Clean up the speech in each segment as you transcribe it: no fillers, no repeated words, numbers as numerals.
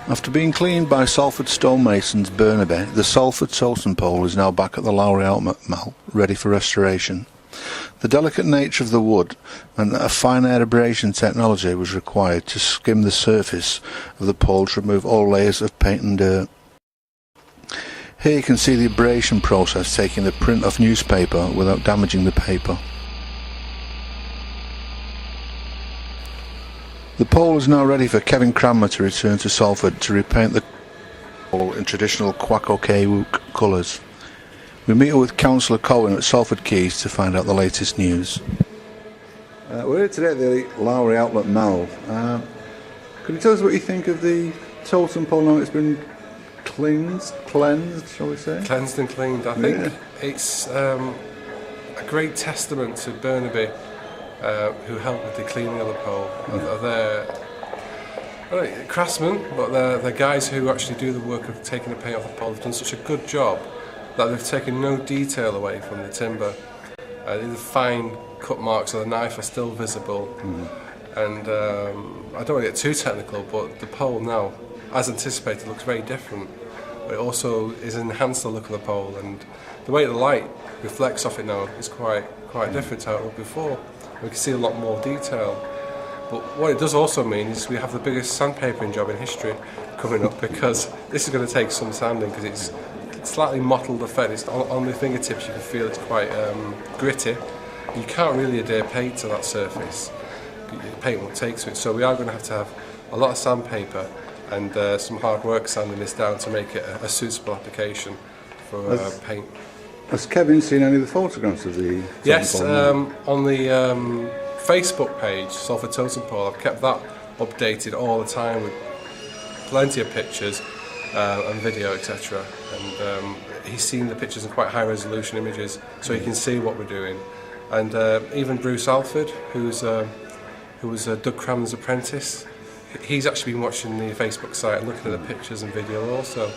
After being cleaned by Salford stonemasons Burnaby, the Salford Totem pole is now back at the Lowry Outlet Mill, ready for restoration. The delicate nature of the wood meant that a fine abrasion technology was required to skim the surface of the pole to remove all layers of paint and dirt. Here you can see the abrasion process taking the print off newspaper without damaging the paper. The pole is now ready for Kevin Cranmer to return to Salford to repaint the pole in traditional Quack-O-K-Wook colours. We meet with Councillor Cohen at Salford Quays to find out the latest news. We're here today at the Lowry Outlet Mill. Could you tell us what you think of the totem pole now it's been cleansed, shall we say? Cleansed and cleaned. I think it's a great testament to Burnaby, who helped with the cleaning of the pole. They're craftsmen, but they're guys who actually do the work of taking the paint off the pole. They've done such a good job that they've taken no detail away from the timber. The fine cut marks of the knife are still visible. And I don't want to get too technical, but the pole now, as anticipated, looks very different. But it also is enhanced the look of the pole, and the way the light reflects off it now is quite different to how it looked before. We can see a lot more detail. But what it does also mean is we have the biggest sandpapering job in history coming up, because this is going to take some sanding, because it's slightly mottled effect. It's on the fingertips you can feel it's quite gritty. You can't really adhere paint to that surface. The paint won't take to it, so we are going to have a lot of sandpaper and some hard work sanding this down to make it a suitable application for paint. Has Kevin seen any of the photographs of the Yes, on the Facebook page, Salford Totem Pole, I've kept that updated all the time with plenty of pictures and video, etc. And he's seen the pictures in quite high resolution images, so he can see what we're doing. And even Bruce Salford, who was Doug Cranmer's apprentice, he's actually been watching the Facebook site and looking at the pictures and video also.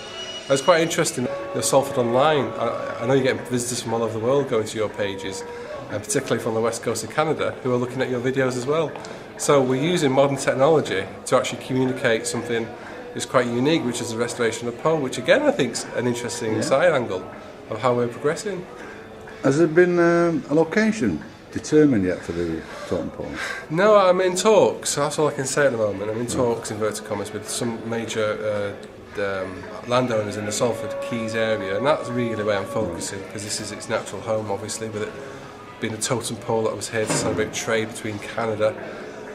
It's quite interesting. Salford Online, I know you get visitors from all over the world going to your pages, and particularly from the west coast of Canada, who are looking at your videos as well. So we're using modern technology to actually communicate something that's quite unique, which is the restoration of the pole, which again I think is an interesting side angle of how we're progressing. Has there been a location determined yet for the totem pole? No, I'm in talks. That's all I can say at the moment. I'm in talks, inverted commas, with some major landowners in the Salford Quays area, and that's really where I'm focusing, because this is its natural home, obviously, with it being a totem pole that was here to celebrate trade between Canada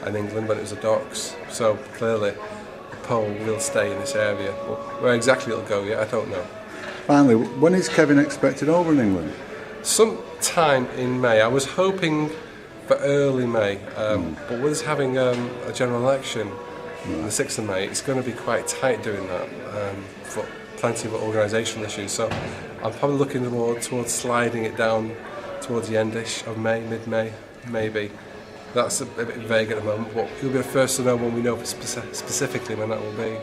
and England when it was the docks. So clearly the pole will stay in this area, but where exactly it'll go yet, I don't know. Finally, when is Kevin expected over in England? Sometime in May. I was hoping for early May, but with us having a general election on the 6th of May, it's going to be quite tight doing that for plenty of organisational issues. So I'm probably looking more towards sliding it down towards the endish of May, mid-May, maybe. That's a bit vague at the moment, but you'll be the first to know when we know specifically when that will be.